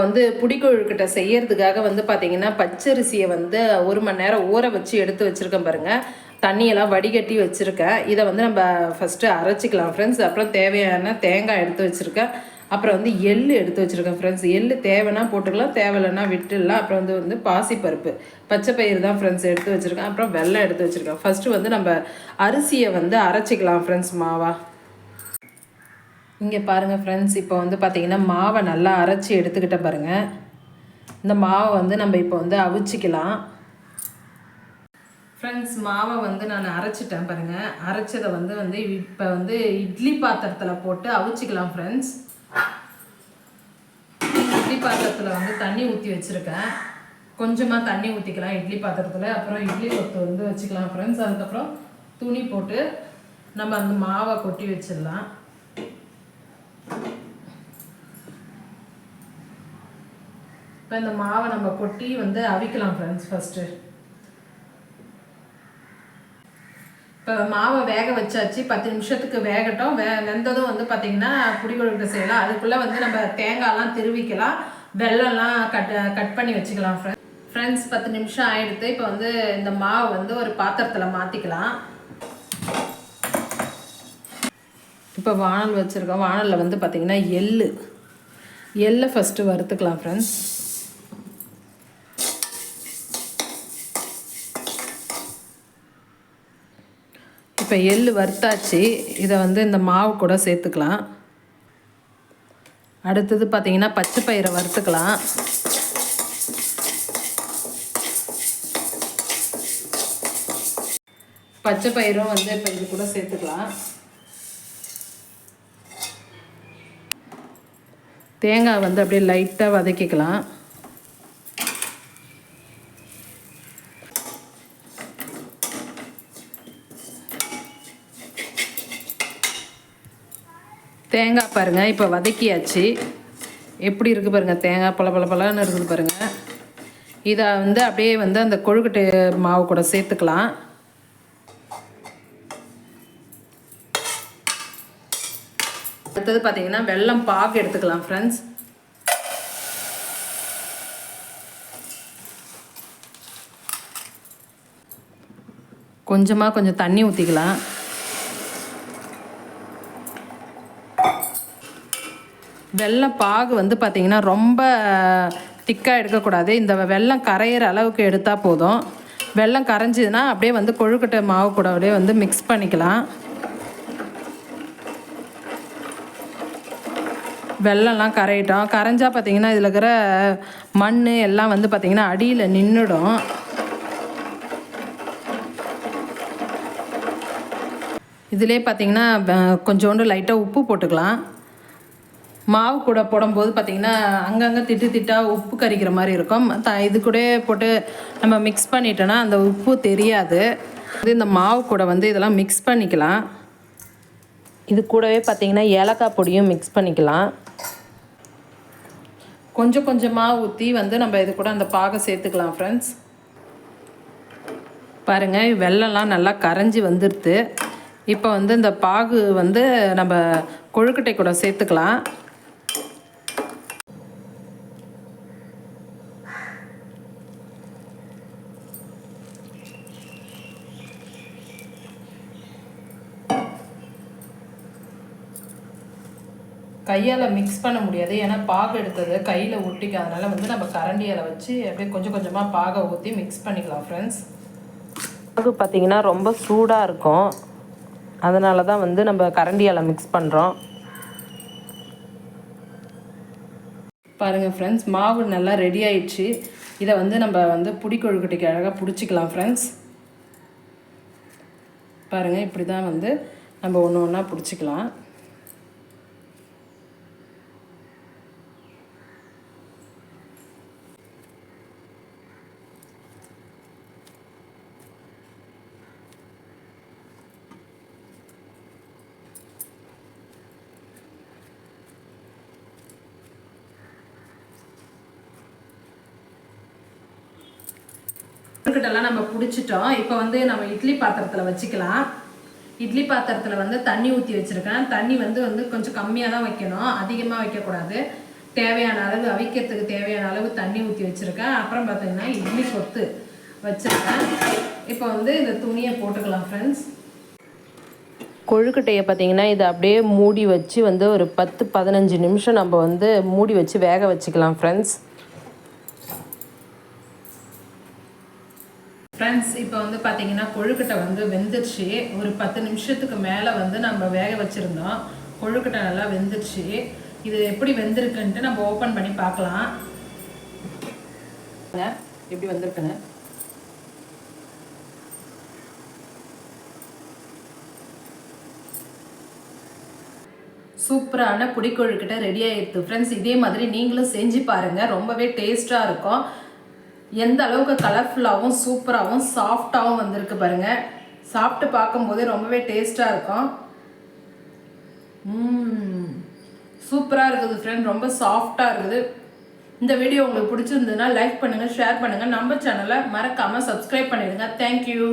வந்து புடிக்கொழுக்கிட்ட செய்யறதுக்காக வந்து பார்த்தீங்கன்னா பச்சரிசியை வந்து 1 மணி நேரம் ஊற வச்சு எடுத்து வச்சுருக்கேன் பாருங்கள். தண்ணியெல்லாம் வடிகட்டி வச்சுருக்கேன். இதை வந்து நம்ம ஃபஸ்ட்டு அரைச்சிக்கலாம் ஃப்ரெண்ட்ஸ். அப்புறம் தேவையான தேங்காய் எடுத்து வச்சுருக்கேன். அப்புறம் வந்து எள்ளு எடுத்து வச்சுருக்கேன் ஃப்ரெண்ட்ஸ். எள்ளு தேவைன்னா போட்டுக்கலாம், தேவையில்லைன்னா விட்டுடலாம். அப்புறம் வந்து பாசிப்பருப்பு, பச்சை பயிறு தான் ஃப்ரெண்ட்ஸ் எடுத்து வச்சுருக்கேன். அப்புறம் வெல்லம் எடுத்து வச்சுருக்கேன். ஃபஸ்ட்டு வந்து நம்ம அரிசியை வந்து அரைச்சிக்கலாம் ஃப்ரெண்ட்ஸ் மாவா. இங்கே பாருங்கள் ஃப்ரெண்ட்ஸ், இப்போ வந்து பார்த்திங்கன்னா மாவை நல்லா அரைச்சி எடுத்துக்கிட்ட பாருங்கள். இந்த மாவை வந்து நம்ம இப்போ வந்து அவிச்சிக்கலாம் ஃப்ரெண்ட்ஸ். மாவை வந்து நான் அரைச்சிட்டேன் பாருங்கள். அரைச்சதை வந்து இப்போ வந்து இட்லி பாத்திரத்தில் போட்டு அவிச்சிக்கலாம் ஃப்ரெண்ட்ஸ். இட்லி பாத்திரத்தில் வந்து தண்ணி ஊற்றி வச்சுருக்கேன். கொஞ்சமாக தண்ணி ஊற்றிக்கலாம் இட்லி பாத்திரத்தில். அப்புறம் இட்லி கொத்து வந்து வச்சுக்கலாம் ஃப்ரெண்ட்ஸ். அதுக்கப்புறம் துணி போட்டு நம்ம அந்த மாவை கொட்டி வச்சிடலாம். இப்போ இந்த மாவை நம்ம கொட்டி வந்து அவிக்கலாம் ஃப்ரெண்ட்ஸ். ஃபஸ்ட்டு இப்போ மாவை வேக வச்சாச்சு. 10 நிமிஷத்துக்கு வேகட்டும். வெந்ததும் வந்து பார்த்திங்கன்னா புடிக்கொழுக்கட்டை செய்யலாம். அதுக்குள்ளே வந்து நம்ம தேங்காய்லாம் திருவிக்கலாம், வெல்லம்லாம் கட் பண்ணி வச்சுக்கலாம் ஃப்ரெண்ட்ஸ். 10 நிமிஷம் ஆகிடுது. இப்போ வந்து இந்த மாவை வந்து ஒரு பாத்திரத்தில் மாற்றிக்கலாம். இப்போ வானல் வச்சுருக்கோம். வானலில் வந்து பார்த்திங்கன்னா எள்ளை ஃபஸ்ட்டு வறுத்துக்கலாம் ஃப்ரெண்ட்ஸ். இப்போ எள்ளு வறுத்தாச்சு. இதை வந்து இந்த மாவு கூட சேர்த்துக்கலாம். அடுத்தது பார்த்திங்கன்னா பச்சை பயிரை வறுத்துக்கலாம். பச்சை பயிரும் வந்து இப்போ இது கூட சேர்த்துக்கலாம். தேங்காய் வந்து அப்படியே லைட்டாக வதக்கிக்கலாம். தேங்காய் பாருங்கள் இப்போ வதக்கியாச்சு. எப்படி இருக்குது பாருங்கள், தேங்காய் பலன்னு இருக்குது பாருங்கள். இதை வந்து அப்படியே வந்து அந்த கொழுக்கட்டை மாவு கூட சேர்த்துக்கலாம். அடுத்தது பார்த்திங்கன்னா வெல்லம் பாகு எடுத்துக்கலாம் ஃப்ரெண்ட்ஸ். கொஞ்சம் தண்ணி ஊற்றிக்கலாம். வெல்லம் பாகு வந்து பார்த்திங்கன்னா ரொம்ப திக்காக எடுக்கக்கூடாது. இந்த வெல்லம் கரையிற அளவுக்கு எடுத்தால் போதும். வெல்லம் கரைஞ்சிதுன்னா அப்படியே வந்து கொழுக்கட்டை மாவு கூட அப்படியே வந்து மிக்ஸ் பண்ணிக்கலாம். வெல்லம்லாம் கரையிட்டோம். கரைஞ்சால் பார்த்திங்கன்னா இதில் இருக்கிற மண் எல்லாம் வந்து பார்த்திங்கன்னா அடியில் நின்றுடும். இதிலே பார்த்திங்கன்னா கொஞ்சோண்டு லைட்டாக உப்பு போட்டுக்கலாம். மாவு கூட போடும்போது பார்த்திங்கன்னா அங்கங்கே திட்டாக உப்பு கரிக்கிற மாதிரி இருக்கும். இது கூட போட்டு நம்ம மிக்ஸ் பண்ணிட்டோன்னா அந்த உப்பு தெரியாது. இந்த மாவு கூட வந்து இதெல்லாம் மிக்ஸ் பண்ணிக்கலாம். இது கூடவே பார்த்திங்கன்னா ஏலக்காய் பொடியும் மிக்ஸ் பண்ணிக்கலாம். கொஞ்சமாக ஊற்றி வந்து நம்ம இது கூட அந்த பாகை சேர்த்துக்கலாம் ஃப்ரெண்ட்ஸ். பாருங்கள் வெல்லம்லாம் நல்லா கரைஞ்சி வந்துடுது. இப்போ வந்து இந்த பாகு வந்து நம்ம கொழுக்கட்டை கூட சேர்த்துக்கலாம். கையால் மிக்ஸ் பண்ண முடியாது, ஏன்னா பாகு எடுத்தது கையில் ஒட்டிக்கும். அதனால் வந்து நம்ம கரண்டியால் வச்சு அப்படியே கொஞ்சமாக பாகை ஊற்றி மிக்ஸ் பண்ணிக்கலாம் ஃப்ரெண்ட்ஸ். பாகு பார்த்திங்கன்னா ரொம்ப சூடாக இருக்கும், அதனால தான் வந்து நம்ம கரண்டியால் மிக்ஸ் பண்ணுறோம். பாருங்கள் ஃப்ரெண்ட்ஸ், மாவு நல்லா ரெடி ஆயிடுச்சு. இதை வந்து நம்ம வந்து புடிக்கொழுக்கட்டைக்கு அழகாக பிடிச்சிக்கலாம் ஃப்ரெண்ட்ஸ். பாருங்கள், இப்படி தான் வந்து நம்ம ஒன்றா பிடிச்சிக்கலாம். கொழுக்கட்டைலாம் நம்ம பிடிச்சிட்டோம். இப்போ வந்து நம்ம இட்லி பாத்திரத்தில் வச்சுக்கலாம். இட்லி பாத்திரத்தில் வந்து தண்ணி ஊற்றி வச்சுருக்கேன். தண்ணி வந்து கொஞ்சம் கம்மியாக தான் வைக்கணும், அதிகமாக வைக்கக்கூடாது. தேவையான அளவு அவிக்கிறதுக்கு தேவையான அளவு தண்ணி ஊற்றி வச்சுருக்கேன். அப்புறம் பார்த்தீங்கன்னா இட்லி கொத்து வச்சுருக்கேன். இப்போ வந்து இந்த துணியை போட்டுக்கலாம் ஃப்ரெண்ட்ஸ். கொழுக்கட்டையை பார்த்தீங்கன்னா இதை அப்படியே மூடி வச்சு வந்து ஒரு 10-15 நிமிஷம் நம்ம வந்து மூடி வச்சு வேக வச்சுக்கலாம் ஃப்ரெண்ட்ஸ். ஃப்ரெண்ட்ஸ் இப்போ வந்து பார்த்தீங்கன்னா கொழுக்கட்டை வந்து வெந்துருச்சு. ஒரு 10 நிமிஷத்துக்கு மேலே வந்து நம்ம வேக வச்சுருந்தோம். கொழுக்கட்டை நல்லா வெந்துருச்சு. இது எப்படி வெந்திருக்குன்ட்டு நம்ம ஓப்பன் பண்ணி பார்க்கலாம். எப்படி வந்திருக்குன்னு. சூப்பரான புடி கொழுக்கட்டை ரெடி ஆகிடுது ஃப்ரெண்ட்ஸ். இதே மாதிரி நீங்களும் செஞ்சு பாருங்கள். ரொம்பவே டேஸ்ட்டாக இருக்கும். எந்த அளவுக்கு கலர்ஃபுல்லாகவும் சூப்பராகவும் சாஃப்டாகவும் வந்திருக்கு பாருங்கள். சாப்பிட்டு பார்க்கும்போதே ரொம்பவே டேஸ்ட்டாக இருக்கும். சூப்பராக இருக்குது ஃப்ரெண்ட். ரொம்ப சாஃப்டாக இருக்குது. இந்த வீடியோ உங்களுக்கு பிடிச்சிருந்ததுன்னா லைக் பண்ணுங்கள், ஷேர் பண்ணுங்கள். நம்ம சேனலை மறக்காமல் சப்ஸ்கிரைப் பண்ணிடுங்க. தேங்க்யூ.